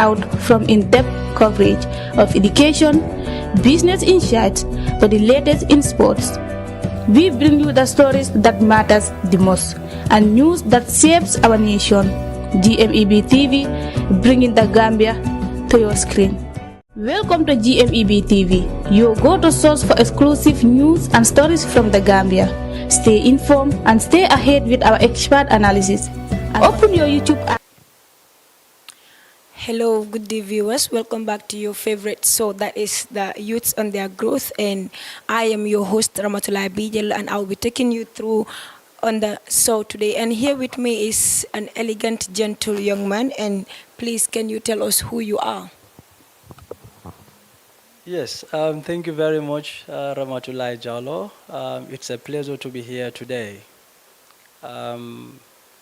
out from in-depth coverage of education, business insights to the latest in sports. We bring you the stories that matters the most and news that shapes our nation. GMEB TV, bringing the Gambia to your screen. Welcome to GMEB TV, your go-to source for exclusive news and stories from the Gambia. Stay informed and stay ahead with our expert analysis. Open your YouTube app. Hello, good day viewers. Welcome back to your favorite show, that is the Youths on Their Growth, and I am your host Ramatoulie, and I'll be taking you through on the show today. And here with me is an elegant, gentle young man, and please can you tell us who you are? Yes, thank you very much, Ramatoulie Jallow. It's a pleasure to be here today. Um,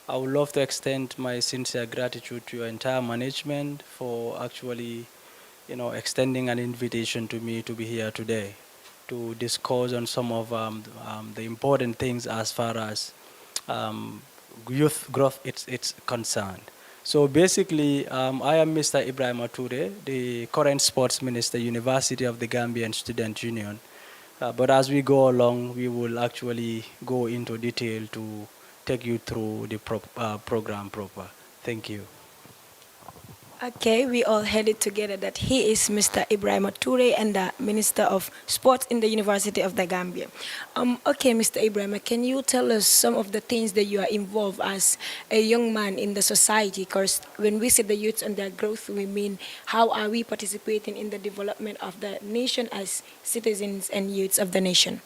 I would love to extend my sincere gratitude to your entire management for actually, extending an invitation to me to be here today to discuss on some of the important things as far as um, youth growth it's concerned. So basically, I am Mr. Ibrahim Ature, the current sports minister, University of the Gambian Student Union. But as we go along, we will actually go into detail to take you through the program proper. Thank you. Okay, we all headed together that he is Mr. Ibrahim Toure and the Minister of Sports in the University of the Gambia. Okay, Mr. Ibrahim, can you tell us some of the things that you are involved as a young man in the society? Because when we say the youths and their growth, we mean how are we participating in the development of the nation as citizens and youths of the nation?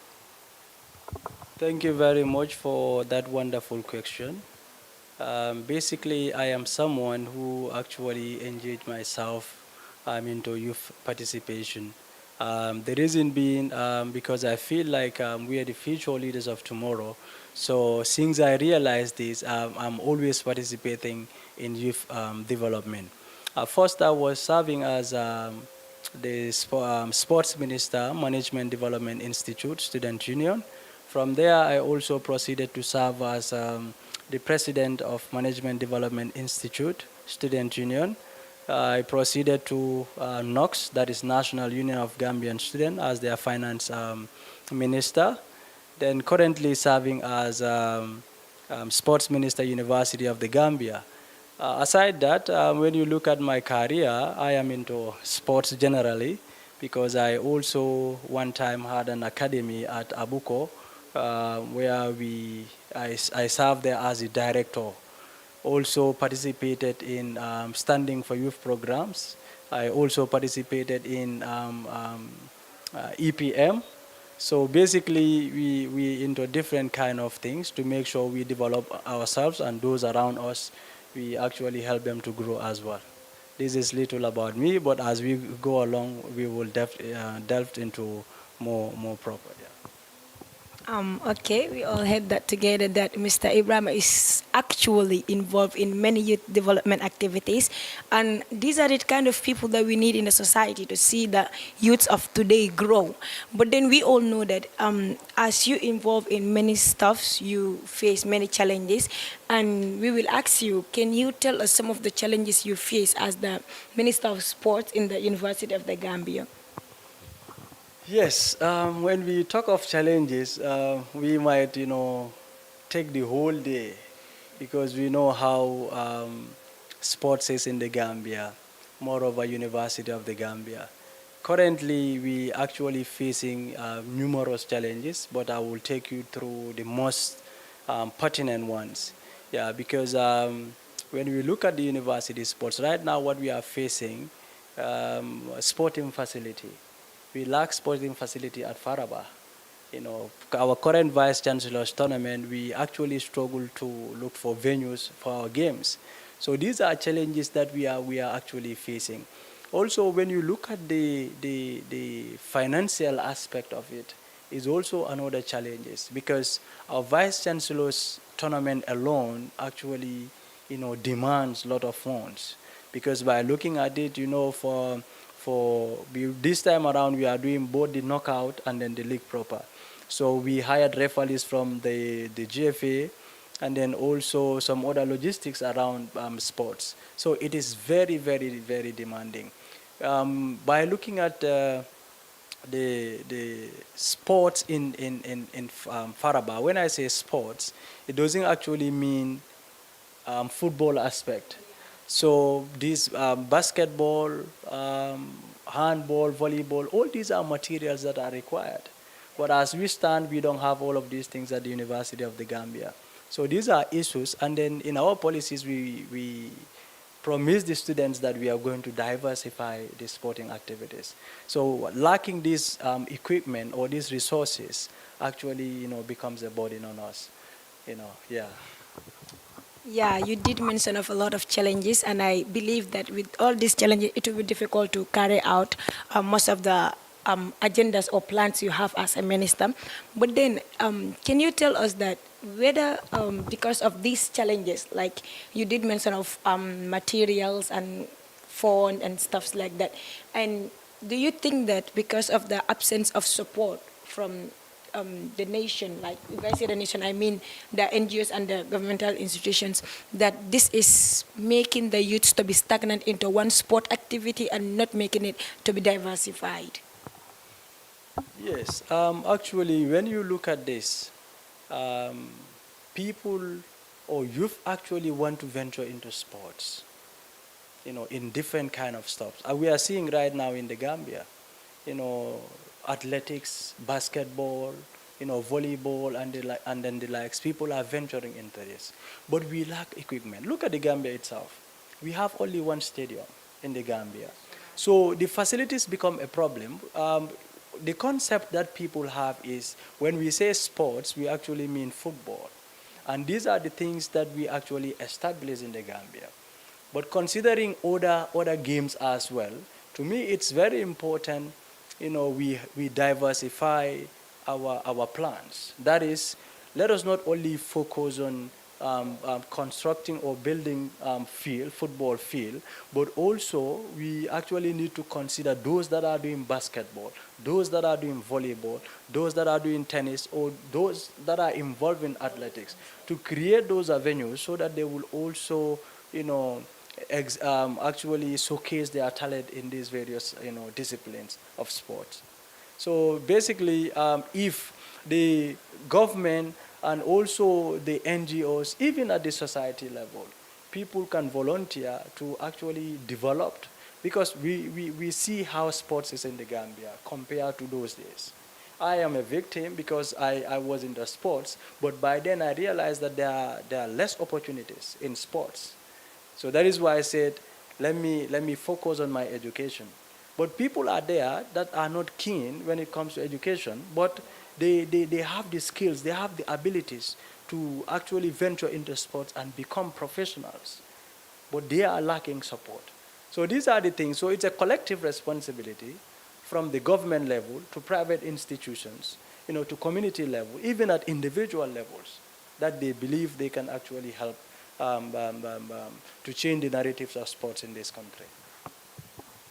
Thank you very much for that wonderful question. Basically, I am someone who actually engaged myself into youth participation. The reason being because I feel like we are the future leaders of tomorrow. So since I realized this, I'm always participating in youth development. First, I was serving as the Sports Minister, Management Development Institute, Student Union. From there, I also proceeded to serve as the president of Management Development Institute, Student Union. I proceeded to NOX, that is National Union of Gambian Students, as their finance minister. Then currently serving as sports minister, University of the Gambia. Aside that, when you look at my career, I am into sports generally because I also one time had an academy at Abuko where I served there as a director. Also participated in standing for youth programs. I also participated in EPM. So basically, we into different kind of things to make sure we develop ourselves and those around us. We actually help them to grow as well. This is little about me, but as we go along, we will delve into more proper. Yeah. Okay, we all heard that together that Mr. Ibrahim is actually involved in many youth development activities, and these are the kind of people that we need in the society to see the youths of today grow. But then we all know that as you involve in many stuffs, you face many challenges, and we will ask you, can you tell us some of the challenges you face as the Minister of Sports in the University of the Gambia? Yes, when we talk of challenges, we might, take the whole day because we know how sports is in the Gambia, moreover University of the Gambia. Currently, we actually facing numerous challenges, but I will take you through the most pertinent ones. Yeah, because when we look at the university sports, right now what we are facing, sporting facility. We lack sporting facility at Faraba. Our current vice chancellor's tournament, we actually struggle to look for venues for our games. So these are challenges that we are actually facing. Also, when you look at the financial aspect of it, is also another challenge because our vice chancellor's tournament alone actually, demands a lot of funds. Because by looking at it, this time around we are doing both the knockout and then the league proper. So we hired referees from the GFA and then also some other logistics around sports. So it is very, very, very demanding. By looking at the sports in Faraba, when I say sports, it doesn't actually mean football aspect. So these basketball, handball, volleyball, all these are materials that are required. But as we stand, we don't have all of these things at the University of the Gambia. So these are issues, and then in our policies, we promise the students that we are going to diversify the sporting activities. So lacking this equipment or these resources actually, becomes a burden on us. Yeah. Yeah, you did mention of a lot of challenges, and I believe that with all these challenges, it will be difficult to carry out most of the agendas or plans you have as a minister. But then, can you tell us that whether because of these challenges, like you did mention of materials and phone and stuffs like that, and do you think that because of the absence of support from the nation, like if I say the nation, I mean the NGOs and the governmental institutions, that this is making the youths to be stagnant into one sport activity and not making it to be diversified? Yes, actually, when you look at this, um, people or youth actually want to venture into sports, in different kind of stuff. We are seeing right now in the Gambia, you know, athletics, basketball, volleyball, and then the likes. People are venturing into this, but we lack equipment. Look at the Gambia itself. We have only one stadium in the Gambia, so the facilities become a problem. The concept that people have is when we say sports, we actually mean football, and these are the things that we actually establish in the Gambia. But considering other games as well, to me it's very important, we diversify our plans. That is, let us not only focus on constructing or building football field, but also we actually need to consider those that are doing basketball, those that are doing volleyball, those that are doing tennis, or those that are involved in athletics, to create those avenues so that they will also, you know, actually showcase their talent in these various, disciplines of sports. So basically, if the government and also the NGOs, even at the society level, people can volunteer to actually develop, because we see how sports is in the Gambia compared to those days. I am a victim because I was in the sports, but by then I realized that there are less opportunities in sports. So that is why I said, let me focus on my education. But people are there that are not keen when it comes to education, but they have the skills, they have the abilities to actually venture into sports and become professionals. But they are lacking support. So these are the things. So it's a collective responsibility from the government level to private institutions, to community level, even at individual levels, that they believe they can actually help to change the narratives of sports in this country.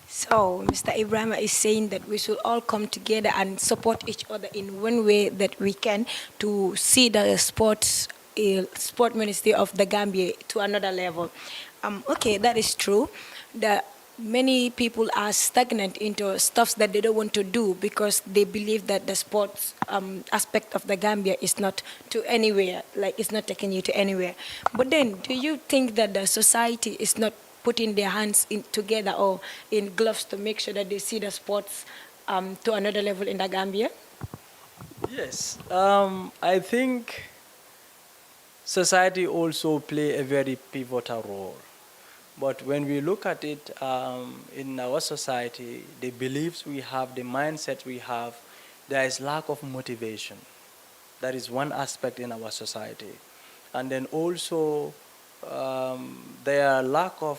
So, Mr. Ibrahim is saying that we should all come together and support each other in one way that we can to see the sport ministry of the Gambia to another level. Okay, that is true. The many people are stagnant into stuff that they don't want to do because they believe that the sports aspect of the Gambia is not to anywhere, like it's not taking you to anywhere. But then, do you think that the society is not putting their hands in together or in gloves to make sure that they see the sports to another level in the Gambia? Yes, I think society also play a very pivotal role. But when we look at it in our society, the beliefs we have, the mindset we have, there is lack of motivation. That is one aspect in our society. And then also there are lack of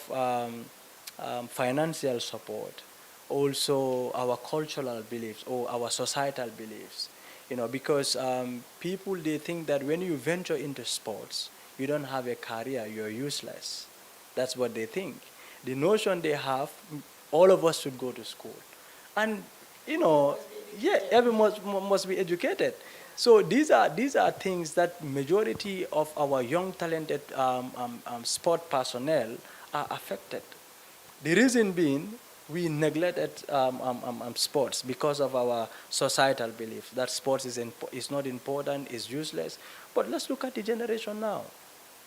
financial support. Also our cultural beliefs or our societal beliefs. Because people, they think that when you venture into sports, you don't have a career, you're useless. That's what they think. The notion they have, all of us should go to school. And, yeah, everyone must be educated. So these are things that majority of our young talented sport personnel are affected. The reason being, we neglected sports because of our societal belief that sports is not important, is useless. But let's look at the generation now.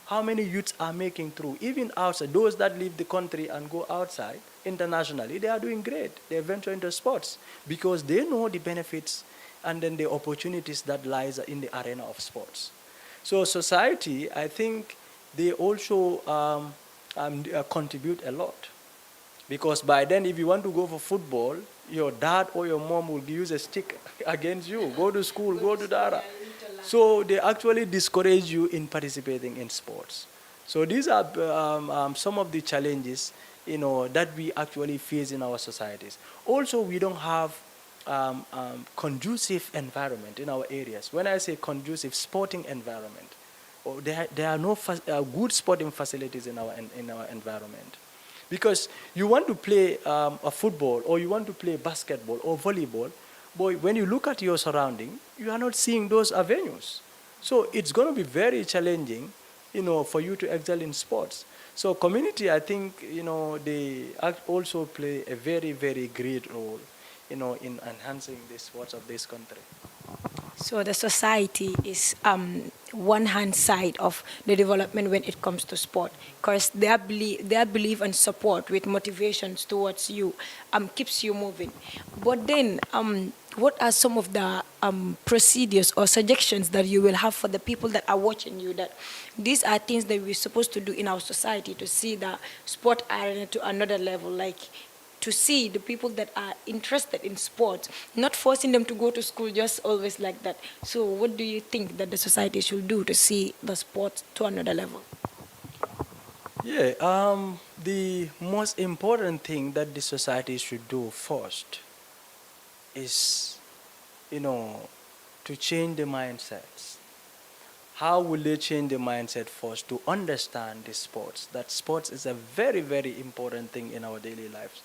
How many youths are making through, even outside, those that leave the country and go outside internationally, they are doing great. They venture into sports because they know the benefits and then the opportunities that lies in the arena of sports. So society, I think they also contribute a lot. Because by then, if you want to go for football, your dad or your mom will use a stick against you. Go to school, go to Dara. So they actually discourage you in participating in sports. So these are some of the challenges, that we actually face in our societies. Also, we don't have conducive environment in our areas. When I say conducive, sporting environment, there are no good sporting facilities in our environment. Because you want to play a football or you want to play basketball or volleyball, boy, when you look at your surrounding, you are not seeing those avenues. So it's going to be very challenging, for you to excel in sports. So community, I think, they also play a very, very great role, in enhancing the sports of this country. So the society is one hand side of the development when it comes to sport, because their belief and support with motivations towards you keeps you moving. But then, what are some of the procedures or suggestions that you will have for the people that are watching you? That these are things that we're supposed to do in our society to see the sport arena to another level, like to see the people that are interested in sports, not forcing them to go to school just always like that. So what do you think that the society should do to see the sport to another level? Yeah, the most important thing that the society should do first is, to change the mindsets. How will they change the mindset first? To understand the sports, that sports is a very, very important thing in our daily lives.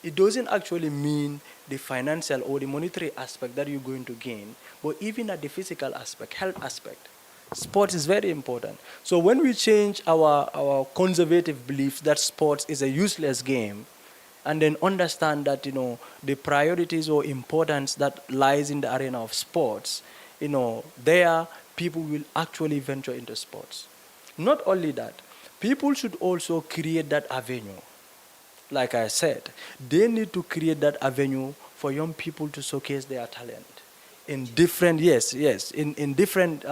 It doesn't actually mean the financial or the monetary aspect that you're going to gain, but even at the physical aspect, health aspect. Sports is very important. So when we change our conservative beliefs that sports is a useless game, and then understand that, the priorities or importance that lies in the arena of sports, there people will actually venture into sports. Not only that, people should also create that avenue. Like I said, they need to create that avenue for young people to showcase their talent in different, yes, in different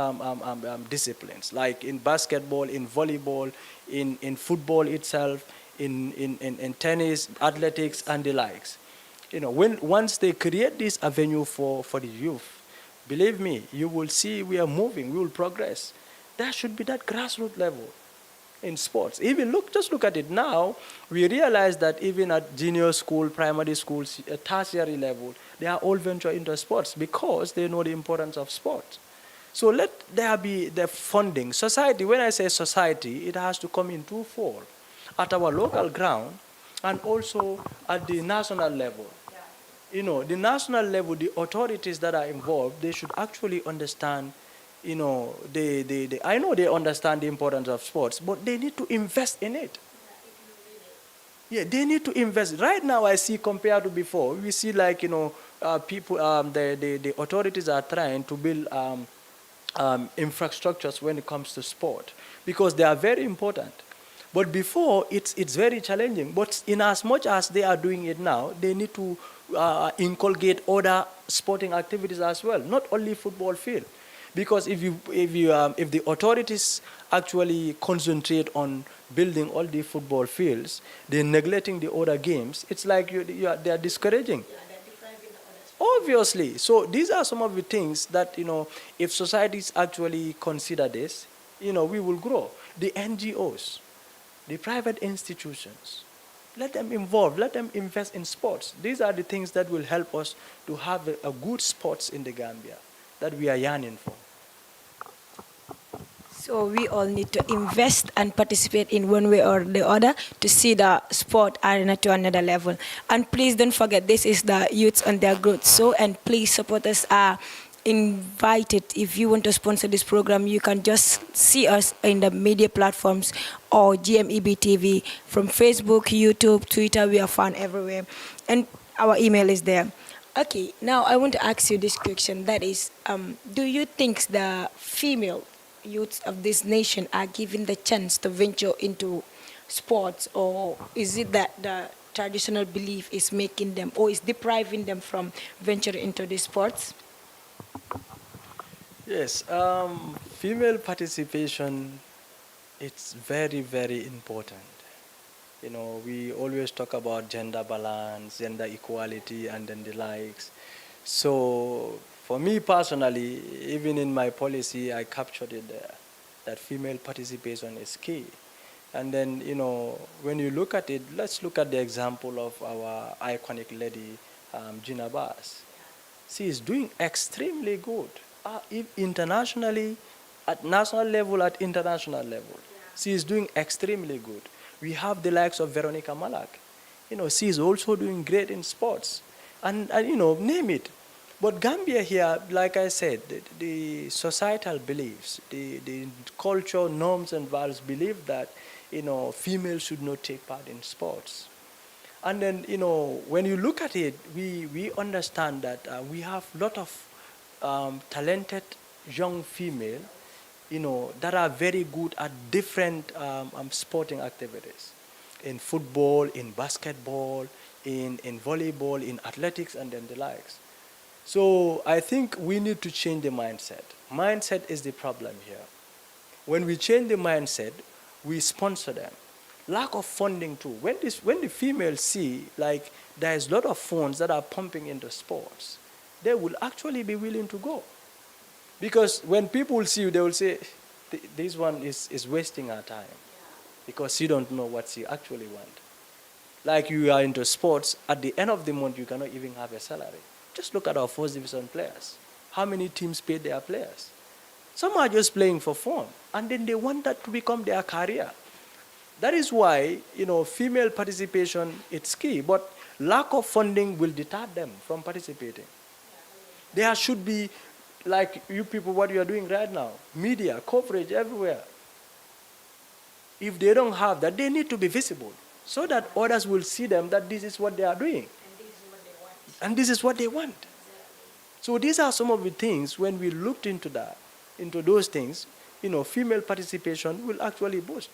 disciplines, like in basketball, in volleyball, in football itself, in tennis, athletics, and the likes. Once they create this avenue for the youth, believe me, you will see we are moving, we will progress. There should be that grassroots level in sports. Just look at it now. We realize that even at junior school, primary schools, tertiary level, they are all venture into sports because they know the importance of sports. So let there be the funding. Society, when I say society, it has to come in twofold. At our local ground and also at the national level. The national level, the authorities that are involved, they should actually understand, I know they understand the importance of sports, but they need to invest in it. Yeah, they need to invest. Right now, I see compared to before, we see like, people, the authorities are trying to build infrastructures when it comes to sport because they are very important. But before, it's very challenging. But in as much as they are doing it now, they need to inculcate other sporting activities as well, not only football field. Because if the authorities actually concentrate on building all the football fields, they're neglecting the other games. It's like they are discouraging. Yeah, they're depriving the other sports. Obviously. So these are some of the things that, if societies actually consider this, we will grow. The NGOs, the private institutions, let them involve, let them invest in sports. These are the things that will help us to have a good sports in the Gambia that we are yearning for. So we all need to invest and participate in one way or the other to see the sport arena to another level. And please don't forget, this is the Youths on Their Growth show, and please support us invited. If you want to sponsor this program, you can just see us in the media platforms or GMEB TV from Facebook, YouTube, Twitter. We are found everywhere. And our email is there. Okay, now I want to ask you this question. That is, do you think the female youths of this nation are given the chance to venture into sports, or is it that the traditional belief is making them or is depriving them from venturing into these sports? Yes, female participation, it's very, very important. You know, we always talk about gender balance, gender equality, and then the likes. So for me personally, even in my policy, I captured it there, that female participation is key. And then, you know, when you look at it, let's look at the example of our iconic lady, Gina Bass. She is doing extremely good, internationally, at national level, at international level. She is doing extremely good. We have the likes of Veronica Malak. You know, she is also doing great in sports. And you know, name it. But Gambia here, like I said, the societal beliefs, the cultural norms and values believe that, you know, females should not take part in sports. And then, you know, when you look at it, we understand that we have a lot of talented young female, you know, that are very good at different sporting activities, in football, in basketball, in volleyball, in athletics, and then the likes. So I think we need to change the mindset. Mindset is the problem here. When we change the mindset, we sponsor them. Lack of funding too. When the females see like there's a lot of funds that are pumping into sports, they will actually be willing to go. Because when people see you, they will say, this one is wasting our time because she don't know what she actually want. Like you are into sports, at the end of the month, you cannot even have a salary. Just look at our first division players. How many teams pay their players? Some are just playing for fun, and then they want that to become their career. That is why, you know, female participation, it's key, but lack of funding will deter them from participating. There should be, like you people, what you are doing right now, media, coverage everywhere. If they don't have that, they need to be visible so that others will see them that this is what they are doing. And this is what they want. So these are some of the things, when we looked into that, into those things, you know, female participation will actually boost.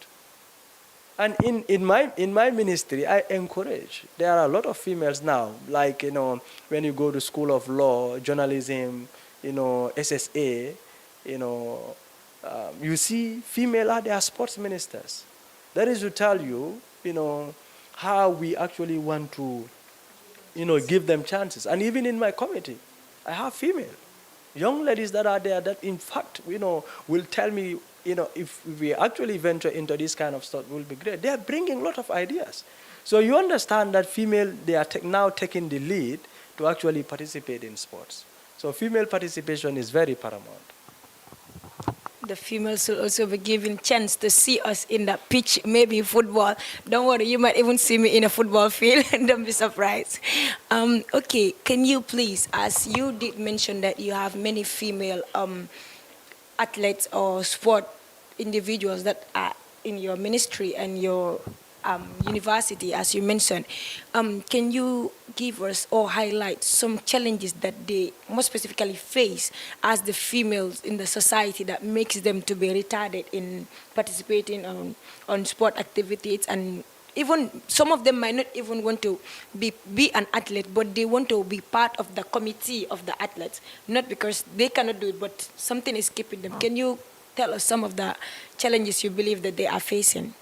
And in my ministry, I encourage. There are a lot of females now, like, you know, when you go to school of law, journalism, you know, SSA, you know, you see female are their sports ministers. That is to tell you, you know, how we actually want to, you know, give them chances. And even in my committee, I have female young ladies that are there that, in fact, you know, will tell me, you know, if we actually venture into this kind of stuff, it will be great. They are bringing a lot of ideas. So you understand that female, they are now taking the lead to actually participate in sports. So female participation is very paramount. The females will also be given chance to see us in the pitch, maybe football. Don't worry, you might even see me in a football field. Don't be surprised. Okay, can you please, as you did mention that you have many female athletes or sport individuals that are in your ministry and your university, as you mentioned, can you give us or highlight some challenges that they more specifically face as the females in the society that makes them to be retarded in participating on sport activities? And even some of them might not even want to be an athlete, but they want to be part of the committee of the athletes, not because they cannot do it, but something is keeping them. Can you tell us some of the challenges you believe that they are facing?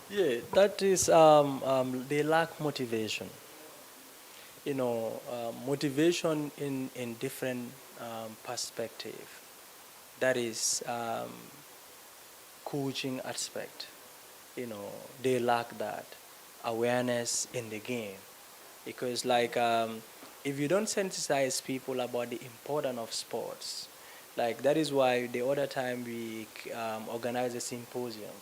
Yeah, that is, they lack motivation. You know, motivation in different perspective. That is coaching aspect. You know, they lack that awareness in the game. Because like, if you don't sensitize people about the importance of sports, like that is why the other time we organize a symposium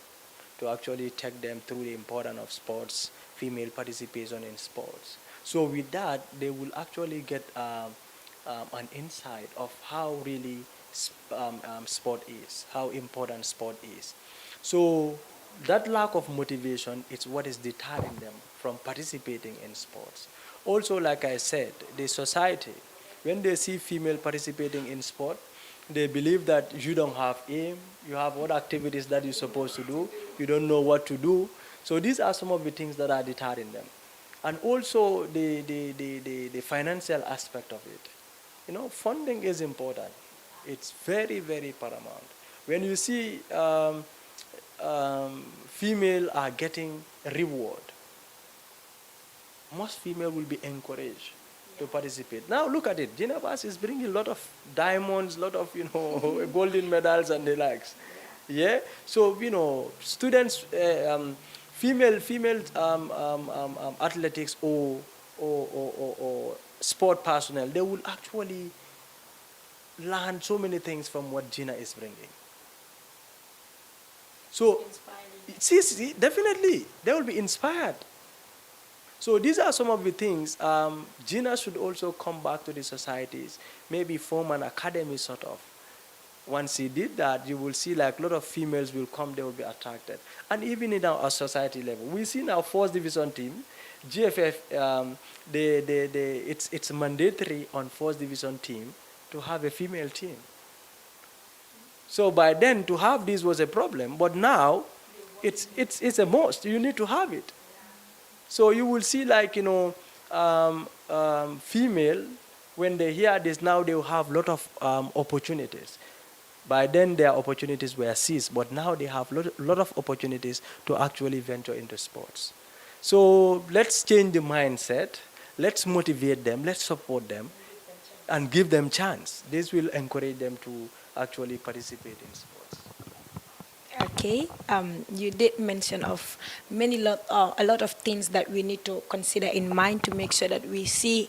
to actually take them through the importance of sports, female participation in sports. So with that, they will actually get an insight of how really sport is, how important sport is. So that lack of motivation is what is deterring them from participating in sports. Also, like I said, the society, when they see female participating in sport, they believe that you don't have aim, you have other activities that you're supposed to do, you don't know what to do. So these are some of the things that are deterring them. And also the financial aspect of it. You know, funding is important. It's very, very paramount. When you see female are getting reward, most female will be encouraged to participate. Now look at it. Genevas is bringing a lot of diamonds, a lot of, golden medals and the likes. Yeah. So, students, female athletics or sport personnel, they will actually learn so many things from what Gina is bringing. So, see, definitely, they will be inspired. So these are some of the things. Gina should also come back to the societies, maybe form an academy sort of. Once he did that, you will see like a lot of females will come, they will be attracted. And even in our society level, we see now first division team, GFF, it's mandatory on first division team to have a female team. So by then to have this was a problem, but now it's a must. You need to have it. So you will see like, female, when they hear this now, they will have a lot of opportunities. By then their opportunities were seized, but now they have a lot of opportunities to actually venture into sports. So let's change the mindset. Let's motivate them. Let's support them and give them chance. This will encourage them to actually participate in sports. Okay, you did mention of a lot of things that we need to consider in mind to make sure that we see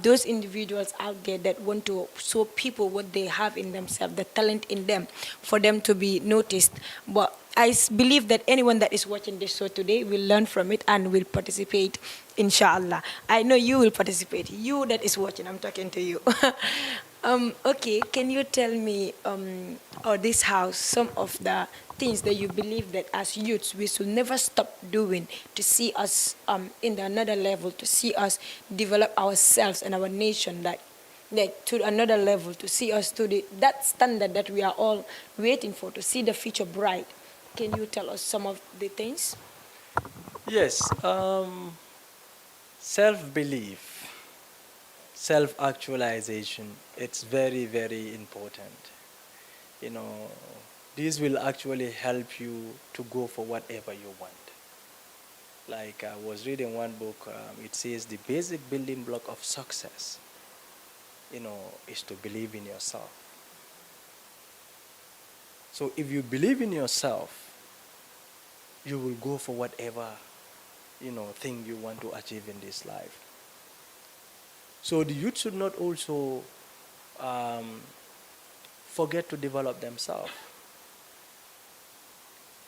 those individuals out there that want to show people what they have in themselves, the talent in them, for them to be noticed. But I believe that anyone that is watching this show today will learn from it and will participate, inshallah. I know you will participate. You that is watching, I'm talking to you. Okay, can you tell me, or this house, some of the things that you believe that as youths we should never stop doing to see us in another level, to see us develop ourselves and our nation like to another level, to see us to that standard that we are all waiting for, to see the future bright. Can you tell us some of the things? Yes, self-belief, self-actualization, it's very, very important. This will actually help you to go for whatever you want. Like I was reading one book, it says the basic building block of success, is to believe in yourself. So if you believe in yourself, you will go for whatever, thing you want to achieve in this life. So the youth should not also forget to develop themselves.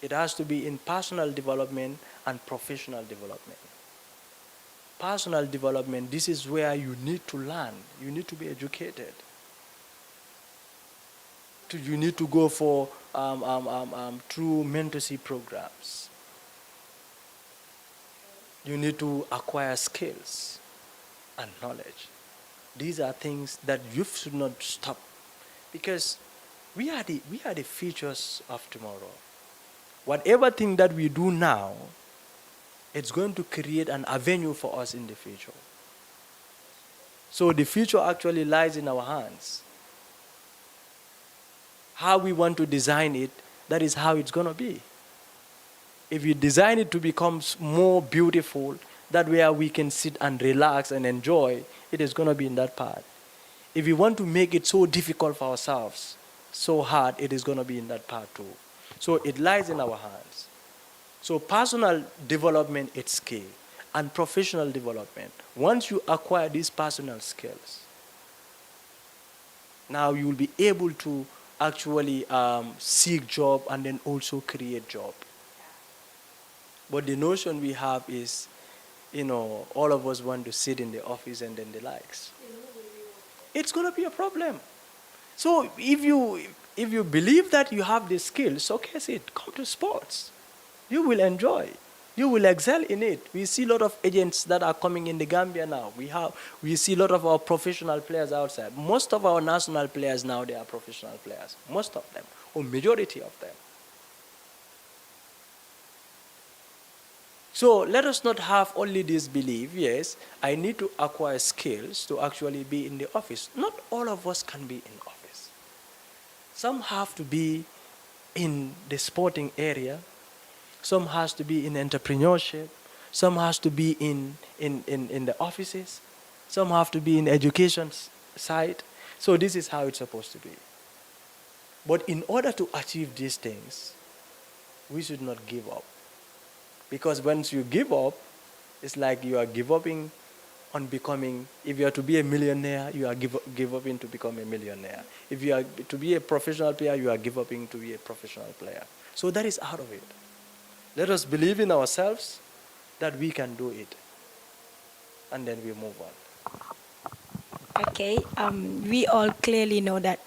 It has to be in personal development and professional development. Personal development, this is where you need to learn. You need to be educated. You need to go for through mentorship programs. You need to acquire skills and knowledge. These are things that youth should not stop, because we are the futures of tomorrow. Whatever thing that we do now, it's going to create an avenue for us in the future. So the future actually lies in our hands. How we want to design it, that is how it's going to be. If you design it to become more beautiful, that where we can sit and relax and enjoy, it is going to be in that part. If we want to make it so difficult for ourselves, so hard, it is going to be in that part too. So it lies in our hands. So personal development is key, and professional development. Once you acquire these personal skills, now you will be able to actually seek job and then also create job. But the notion we have is, all of us want to sit in the office and then the likes. it's going to be a problem. So if you believe that you have the skills, showcase it. Come to sports. You will enjoy. You will excel in it. We see a lot of agents that are coming in the Gambia now. We see a lot of our professional players outside. Most of our national players now, they are professional players. Most of them, or majority of them. So let us not have only this belief, yes, I need to acquire skills to actually be in the office. Not all of us can be in office. Some have to be in the sporting area. Some has to be in entrepreneurship. Some has to be in the offices. Some have to be in education side. So this is how it's supposed to be. But in order to achieve these things, we should not give up. Because once you give up, it's like you are giving on becoming, if you are to be a millionaire, you are give up to become a millionaire. If you are to be a professional player, you are give up to be a professional player. So that is out of it. Let us believe in ourselves that we can do it. And then we move on. Okay, we all clearly know that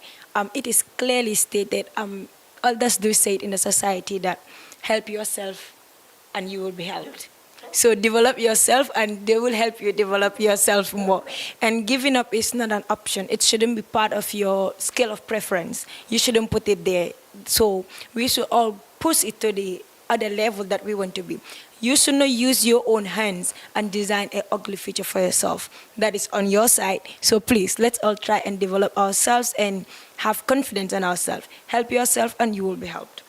it is clearly stated, elders do say it in the society that help yourself and you will be helped. So develop yourself and they will help you develop yourself more. And giving up is not an option. It shouldn't be part of your scale of preference. You shouldn't put it there. So we should all push it to the other level that we want to be. You should not use your own hands and design an ugly future for yourself. That is on your side. So please, let's all try and develop ourselves and have confidence in ourselves. Help yourself and you will be helped.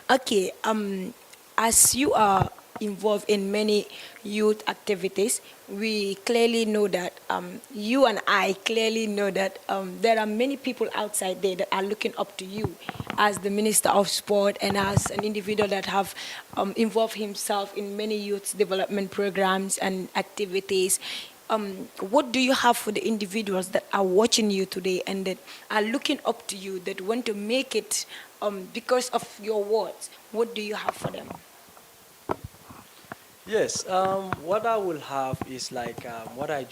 Okay, as you are involved in many youth activities, we clearly know that, you and I clearly know that there are many people outside there that are looking up to you as the Minister of Sport and as an individual that have involved himself in many youth development programs and activities. What do you have for the individuals that are watching you today and that are looking up to you, that want to make it because of your words? What do you have for them? Yes, what I will have is like what I'm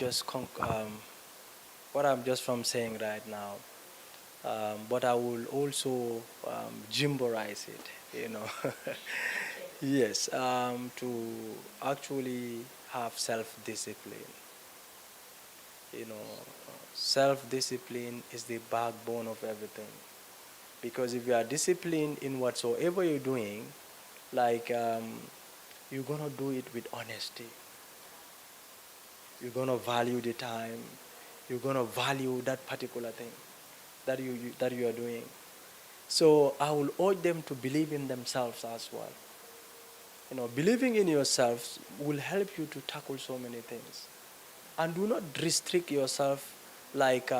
just from saying right now. But I will also gimborize it, you know. Yes, to actually have self-discipline. You know, self-discipline is the backbone of everything. Because if you are disciplined in whatsoever you're doing, like you're gonna do it with honesty. You're gonna value the time. You're gonna value that particular thing that you are doing. So I will urge them to believe in themselves as well. You know, believing in yourself will help you to tackle so many things. And do not restrict yourself, like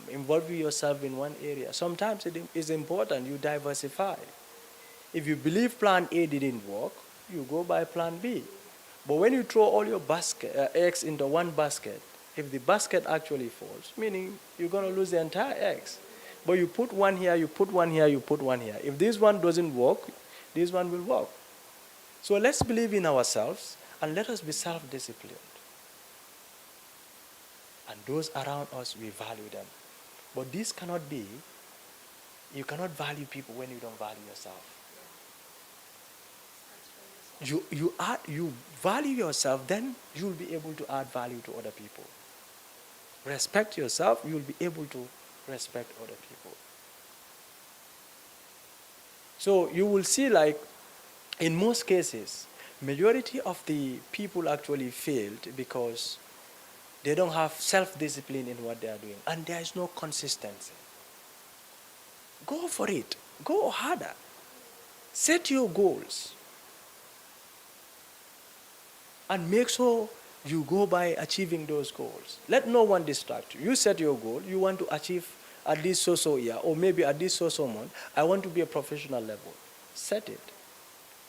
involve yourself in one area. Sometimes it is important you diversify. If you believe plan A didn't work, you go by plan B. But when you throw all your eggs into one basket, if the basket actually falls, meaning you're going to lose the entire eggs. But you put one here, you put one here, you put one here. If this one doesn't work, this one will work. So let's believe in ourselves and let us be self-disciplined. And those around us, we value them. But this cannot be, you cannot value people when you don't value yourself. You value yourself, then you will be able to add value to other people. Respect yourself, you will be able to respect other people. So you will see, like, in most cases, majority of the people actually failed because they don't have self-discipline in what they are doing. And there is no consistency. Go for it. Go harder. Set your goals. And make sure you go by achieving those goals. Let no one distract you. You set your goal. You want to achieve at this so-so year, or maybe at this so-so month. I want to be a professional level. Set it.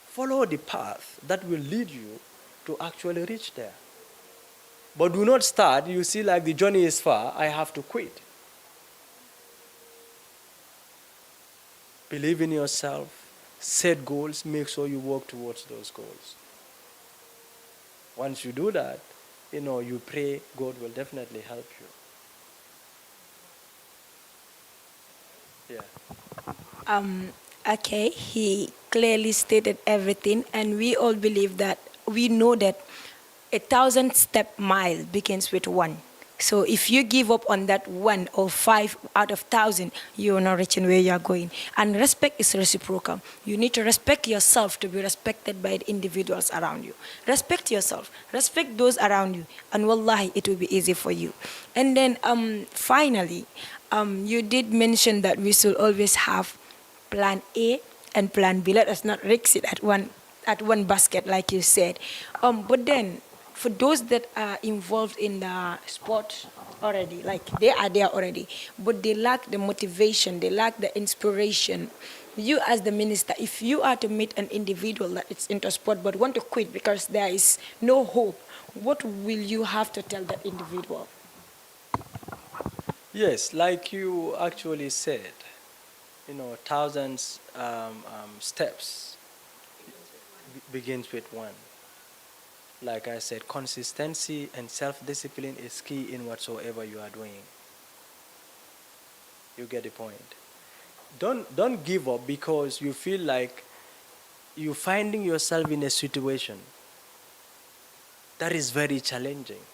Follow the path that will lead you to actually reach there. But do not start, you see like the journey is far, I have to quit. Believe in yourself, set goals, make sure you work towards those goals. Once you do that, you pray, God will definitely help you. Yeah. Okay, he clearly stated everything, and we all believe that we know that a 1,000 step mile begins with one. So if you give up on that one or five out of 1,000, you are not reaching where you are going. And respect is reciprocal. You need to respect yourself to be respected by the individuals around you. Respect yourself, respect those around you, and wallahi, it will be easy for you. And then finally, you did mention that we should always have plan A and plan B. Let us not mix it at one basket, like you said. But then, for those that are involved in the sport already, like they are there already, but they lack the motivation, they lack the inspiration. You, as the minister, if you are to meet an individual that is into sport but want to quit because there is no hope, what will you have to tell that individual? Yes, like you actually said, thousands steps begins with one. Like I said, consistency and self-discipline is key in whatsoever you are doing. You get the point. Don't give up because you feel like you're finding yourself in a situation that is very challenging.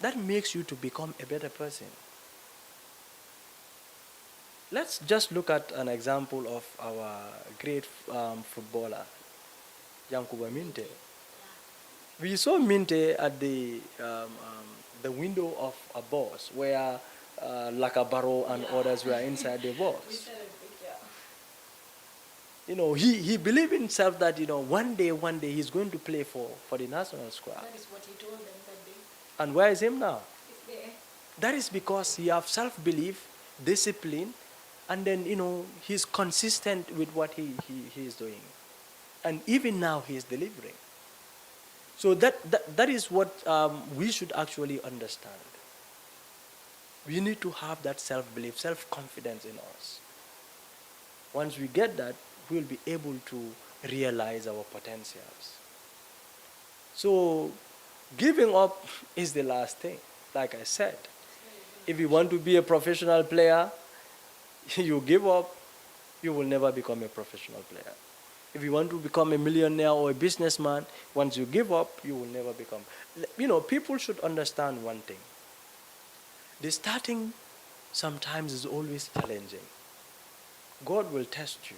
That makes you to become a better person. Let's just look at an example of our great footballer, Yankuba Minte. We saw Minte at the window of a box where Lakabaro and others were inside the box. He believed in himself that, one day he's going to play for the national squad. That is what he told them that day. And where is him now? He's there. That is because he have self-belief, discipline, and then, he's consistent with what he is doing. And even now he is delivering. So that is what we should actually understand. We need to have that self-belief, self-confidence in us. Once we get that, we'll be able to realize our potentials. So giving up is the last thing, like I said. If you want to be a professional player, you give up, you will never become a professional player. If you want to become a millionaire or a businessman, once you give up, you will never become. People should understand one thing. The starting sometimes is always challenging. God will test you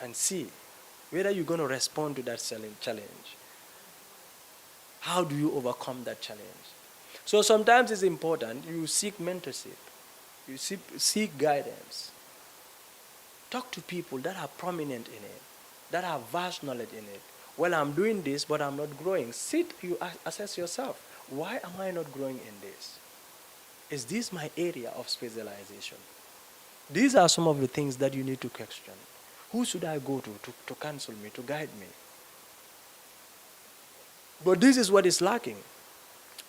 and see whether you're going to respond to that challenge. How do you overcome that challenge? So sometimes it's important you seek mentorship, you seek guidance. Talk to people that are prominent in it, that have vast knowledge in it. Well, I'm doing this, but I'm not growing. You assess yourself. Why am I not growing in this? Is this my area of specialization? These are some of the things that you need to question. Who should I go to counsel me, to guide me? But this is what is lacking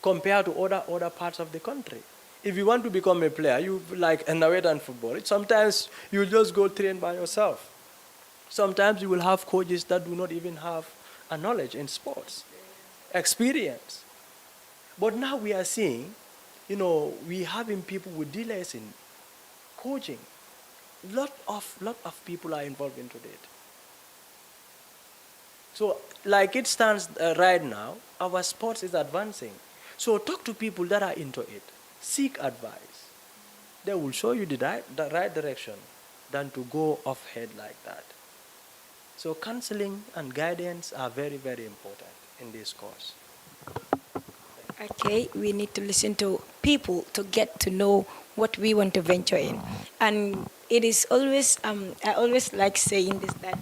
compared to other parts of the country. If you want to become a player, you like a Norwegian football, sometimes you just go train by yourself. Sometimes you will have coaches that do not even have a knowledge in sports, experience. But now we are seeing, we having people with delays in coaching. Lot of people are involved into it. So, like it stands right now, our sports is advancing. So talk to people that are into it. Seek advice. They will show you the right direction than to go off head like that. So counseling and guidance are very, very important in this course. Okay, we need to listen to people to get to know what we want to venture in. And it is always, I always like saying this, that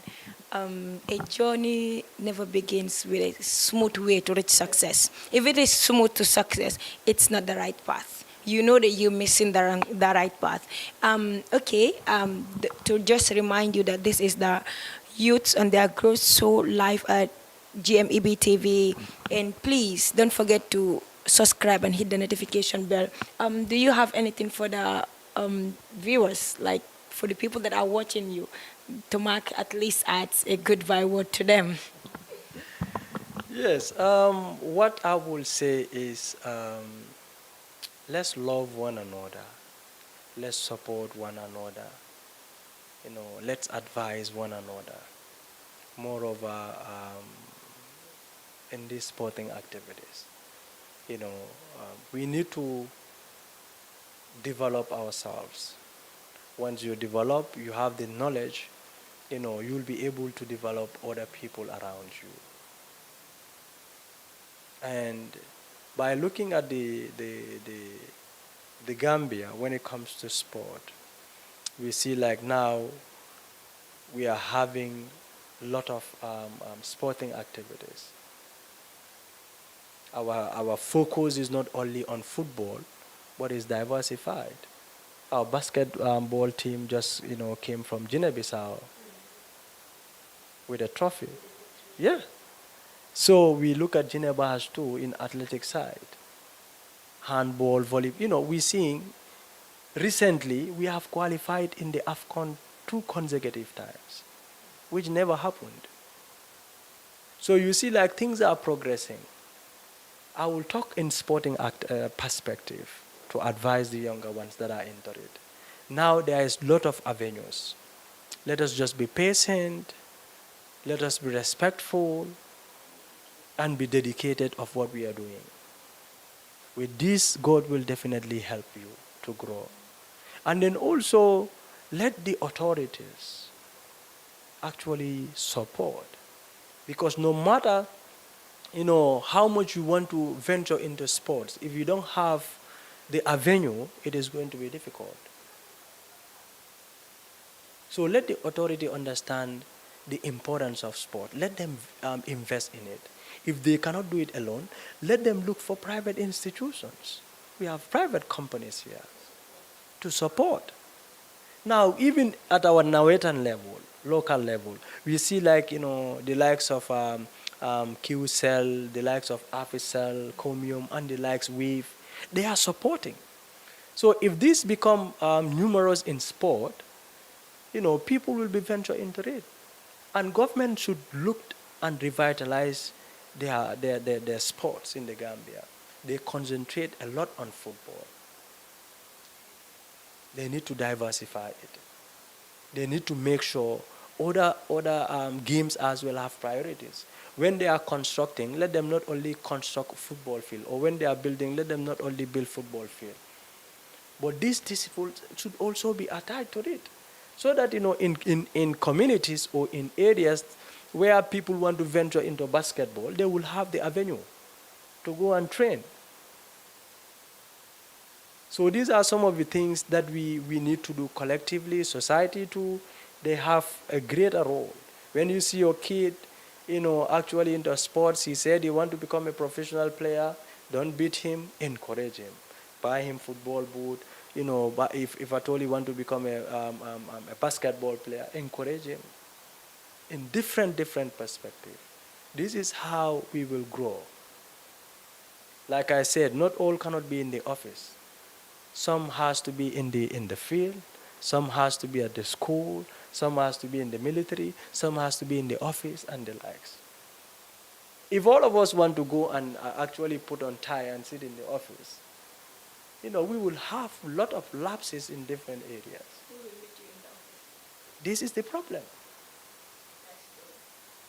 a journey never begins with a smooth way to reach success. If it is smooth to success, it's not the right path. You know that you're missing the right path. To just remind you that this is the Youths on Their Growth Show live at GMEB TV, and please don't forget to subscribe and hit the notification bell. Do you have anything for the viewers, like for the people that are watching you, to mark at least adds a goodbye word to them? Yes, what I will say is let's love one another, let's support one another, let's advise one another. Moreover, in these sporting activities, we need to develop ourselves. Once you develop, you have the knowledge, you'll be able to develop other people around you. And by looking at the Gambia when it comes to sport, we see like now we are having a lot of sporting activities. Our focus is not only on football, but is diversified. Our basketball team just came from Guinea-Bissau with a trophy. Yeah. So we look at Guinea-Bissau too in athletic side, handball, volleyball. We seeing recently we have qualified in the AFCON 2 consecutive times, which never happened. So you see, like things are progressing. I will talk in sporting perspective to advise the younger ones that are into it. Now there is a lot of avenues. Let us just be patient. Let us be respectful and be dedicated of what we are doing. With this, God will definitely help you to grow. And then also, let the authorities actually support. Because no matter, how much you want to venture into sports, if you don't have the avenue, it is going to be difficult. So let the authority understand the importance of sport. Let them invest in it. If they cannot do it alone, let them look for private institutions. We have private companies here to support. Now, even at our Nawetan level, local level, we see like, the likes of QCell, the likes of Afisel, Comium, and the likes Wave, they are supporting. So if this become numerous in sport, people will be venture into it. And government should look and revitalize their sports in the Gambia. They concentrate a lot on football. They need to diversify it. They need to make sure other games as well have priorities. When they are constructing, let them not only construct football field, or when they are building, let them not only build football field. But these disciplines should also be attached to it. So that, in communities or in areas where people want to venture into basketball, they will have the avenue to go and train. So these are some of the things that we need to do collectively, society too. They have a greater role. When you see your kid, actually into sports, he said he want to become a professional player, don't beat him, encourage him. Buy him football boot, but if at all you want to become a basketball player, encourage him. In different perspective. This is how we will grow. Like I said, not all cannot be in the office. Some has to be in the field, some has to be at the school, some has to be in the military, some has to be in the office and the likes. If all of us want to go and actually put on tie and sit in the office, we will have a lot of lapses in different areas. This is the problem.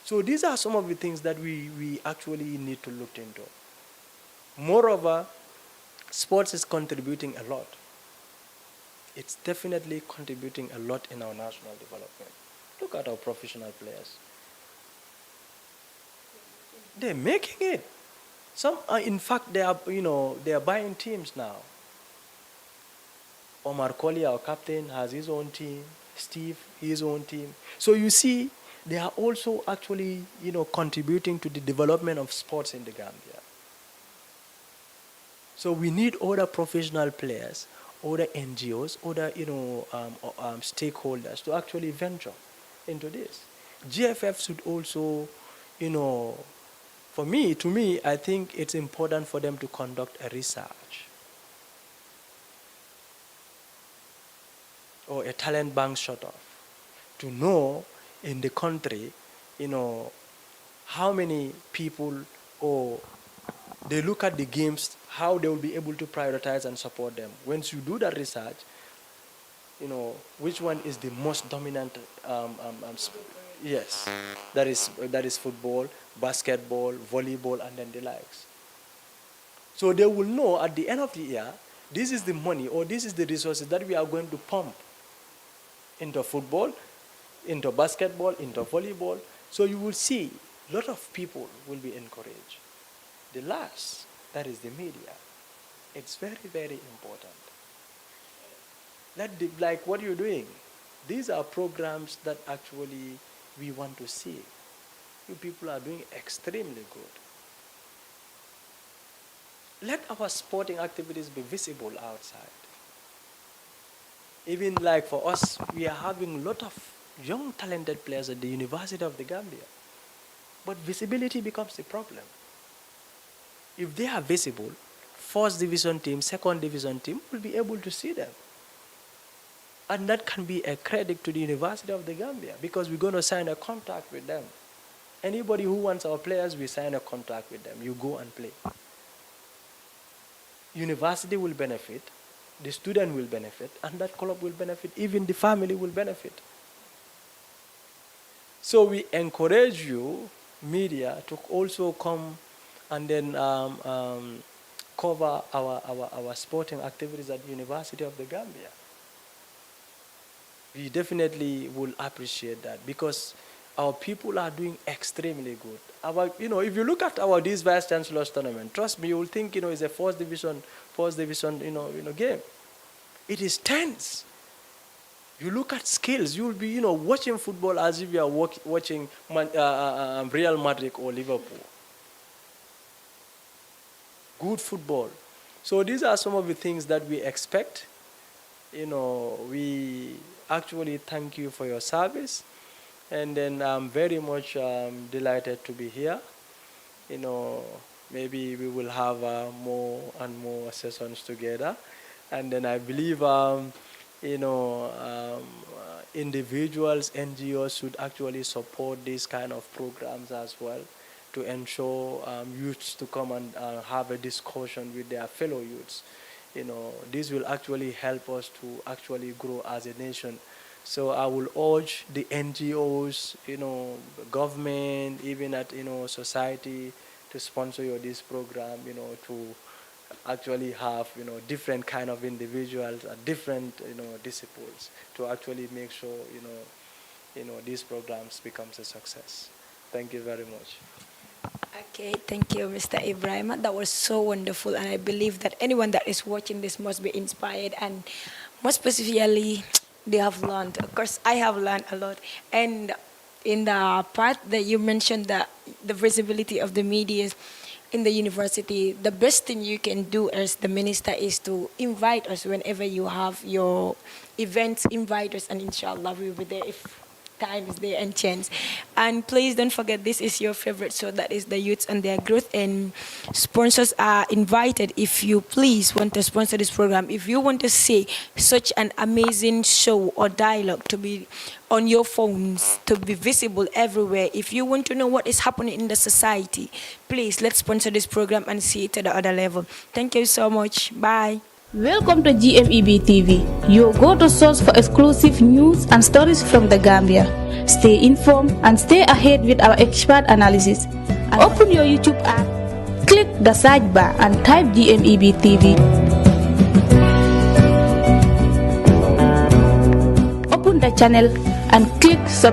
So these are some of the things that we actually need to look into. Moreover, sports is contributing a lot. It's definitely contributing a lot in our national development. Look at our professional players. They're making it. Some are, in fact, they are buying teams now. Omar Colley, our captain, has his own team. Steve, his own team. So you see, they are also actually, contributing to the development of sports in the Gambia. So we need other professional players, other NGOs, other, stakeholders to actually venture into this. GFF should also, to me, I think it's important for them to conduct a research or a talent bank sort of, to know in the country, how many people, or they look at the games, how they will be able to prioritize and support them. Once you do that research, which one is the most dominant. Yes, that is football, basketball, volleyball, and then the likes. So they will know at the end of the year, this is the money or this is the resources that we are going to pump into football, into basketball, into volleyball. So you will see a lot of people will be encouraged. The last, that is the media. It's very, very important. Like what you're doing, these are programs that actually we want to see. You people are doing extremely good. Let our sporting activities be visible outside. Even like for us, we are having a lot of young talented players at the University of the Gambia. But visibility becomes the problem. If they are visible, first division team, second division team will be able to see them. And that can be a credit to the University of the Gambia because we're going to sign a contract with them. Anybody who wants our players, we sign a contract with them. You go and play. University will benefit, the student will benefit, and that club will benefit, even the family will benefit. So we encourage you, media, to also come and then cover our sporting activities at the University of the Gambia. We definitely will appreciate that because our people are doing extremely good. If you look at our this Vice Chancellor's tournament, trust me, you will think it's a first division game. It is tense. You look at skills, you will be watching football as if you are watching Real Madrid or Liverpool. Good football. So these are some of the things that we expect. We actually thank you for your service. And then I'm very much delighted to be here. Maybe we will have more and more sessions together. And then I believe, individuals, NGOs should actually support these kind of programs as well to ensure youths to come and have a discussion with their fellow youths. This will actually help us to actually grow as a nation. So I will urge the NGOs, government, even at society, to sponsor this program, to actually have different kind of individuals at different disciplines to actually make sure these programs becomes a success. Thank you very much. Okay, thank you, Mr. Ibrahim. That was so wonderful, and I believe that anyone that is watching this must be inspired, and more specifically, they have learned. Of course, I have learned a lot. And in the part that you mentioned, the visibility of the media in the university, the best thing you can do as the minister is to invite us whenever you have your events. Invite us, and inshallah, we will be there if time is there and chance. And please don't forget, this is your favorite show, that is the Youths and Their Growth, and sponsors are invited. If you please want to sponsor this program, if you want to see such an amazing show or dialogue to be on your phones, to be visible everywhere, if you want to know what is happening in the society, please let's sponsor this program and see it to the other level. Thank you so much. Bye. Welcome to GMEB TV, your go-to source for exclusive news and stories from the Gambia. Stay informed and stay ahead with our expert analysis. And open your YouTube app, click the search bar and type GMEB TV. Open the channel and click subscribe.